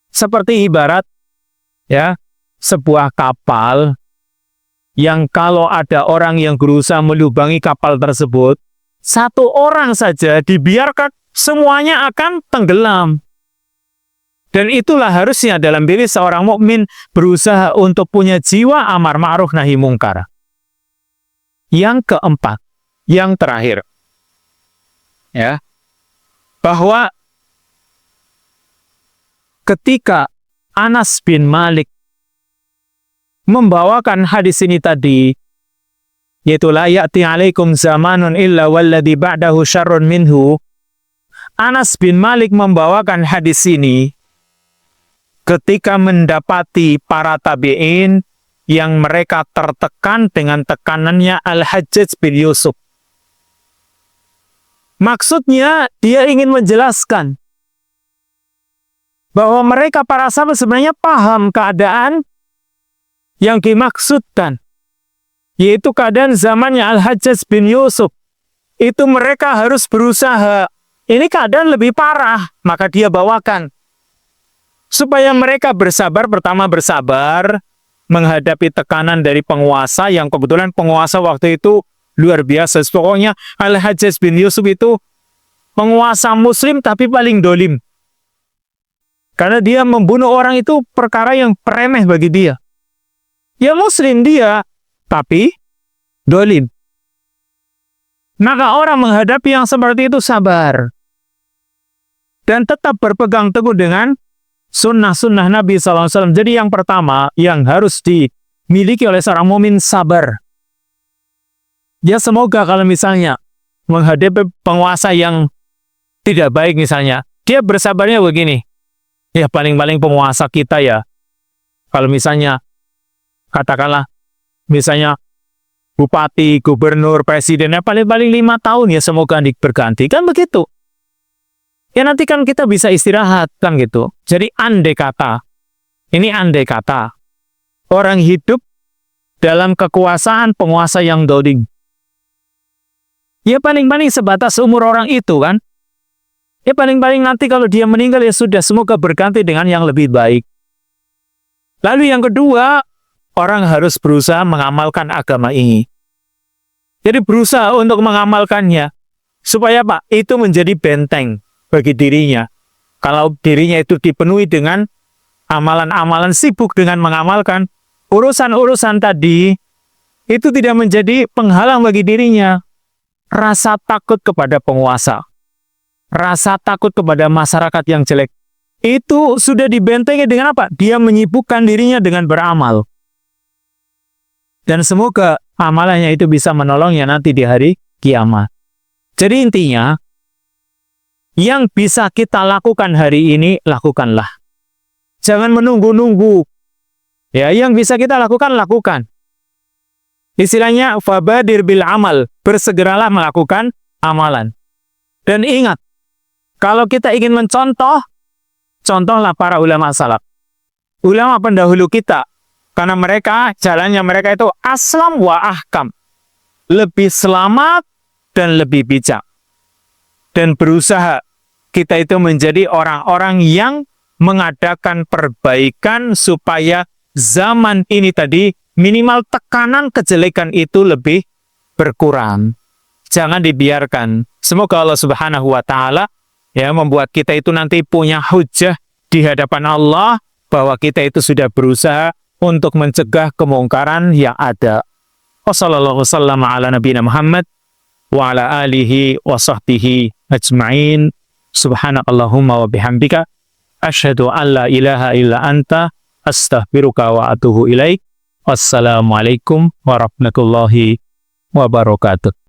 Seperti ibarat ya, sebuah kapal yang kalau ada orang yang berusaha melubangi kapal tersebut, satu orang saja dibiarkan, semuanya akan tenggelam. Dan itulah harusnya dalam diri seorang mukmin berusaha untuk punya jiwa amar ma'ruf nahi mungkar. Yang keempat, yang terakhir, ya, bahwa ketika Anas bin Malik membawakan hadis ini tadi, yaitu la ya'ti alaikum zamanun illa walladhi ba'dahu syarrun minhu, Anas bin Malik membawakan hadis ini ketika mendapati para tabi'in yang mereka tertekan dengan tekanannya Al-Hajjaj bin Yusuf. Maksudnya dia ingin menjelaskan bahwa mereka para sahabat sebenarnya paham keadaan yang dimaksudkan, yaitu keadaan zamannya Al-Hajjaj bin Yusuf. Itu mereka harus berusaha. Ini keadaan lebih parah, maka dia bawakan. Supaya mereka bersabar, pertama bersabar menghadapi tekanan dari penguasa, yang kebetulan penguasa waktu itu luar biasa. Pokoknya Al-Hajjaj bin Yusuf itu penguasa muslim tapi paling dolim. Karena dia membunuh orang itu perkara yang remeh bagi dia. Ya muslim dia, tapi dolim. Maka orang menghadapi yang seperti itu sabar. Dan tetap berpegang teguh dengan sunnah-sunnah Nabi SAW. Jadi yang pertama yang harus dimiliki oleh seorang mukmin sabar. Ya semoga kalau misalnya menghadapi penguasa yang tidak baik misalnya, dia bersabarnya begini. Ya paling-paling penguasa kita ya, kalau misalnya katakanlah misalnya bupati, gubernur, presidennya paling-paling 5 tahun ya semoga berganti. Kan begitu. Ya nanti kan kita bisa istirahat kan gitu. Jadi andai kata, ini andai kata, orang hidup dalam kekuasaan penguasa yang dolim. Ya paling-paling sebatas umur orang itu kan. Ya paling-paling nanti kalau dia meninggal ya sudah, semoga berganti dengan yang lebih baik. Lalu yang kedua, orang harus berusaha mengamalkan agama ini. Jadi berusaha untuk mengamalkannya. Supaya apa? Itu menjadi benteng bagi dirinya. Kalau dirinya itu dipenuhi dengan amalan-amalan, sibuk dengan mengamalkan urusan-urusan tadi, itu tidak menjadi penghalang bagi dirinya. Rasa takut kepada penguasa, rasa takut kepada masyarakat yang jelek, itu sudah dibentengi dengan apa? Dia menyibukkan dirinya dengan beramal. Dan semoga amalannya itu bisa menolongnya nanti di hari kiamat. Jadi intinya, yang bisa kita lakukan hari ini, lakukanlah. Jangan menunggu-nunggu. Ya, yang bisa kita lakukan, lakukan. Istilahnya, fabadir bil amal. Bersegeralah melakukan amalan. Dan ingat, kalau kita ingin mencontoh, contohlah para ulama salaf. Ulama pendahulu kita. Karena mereka, jalannya mereka itu aslam wa ahkam. Lebih selamat dan lebih bijak. Dan berusaha kita itu menjadi orang-orang yang mengadakan perbaikan supaya zaman ini tadi minimal tekanan kejelekan itu lebih berkurang. Jangan dibiarkan. Semoga Allah Subhanahu wa Ta'ala ya membuat kita itu nanti punya hujah di hadapan Allah bahwa kita itu sudah berusaha untuk mencegah kemungkaran yang ada. Wassallallahu wasallam ala nabiyina Muhammad wa ala alihi wa sahbihi ajma'in. Subhanakallahumma wa bihamdika asyhadu an la ilaha illa anta Astaghfiruka wa atubu ilaik. Wassalamualaikum warahmatullahi wabarakatuh.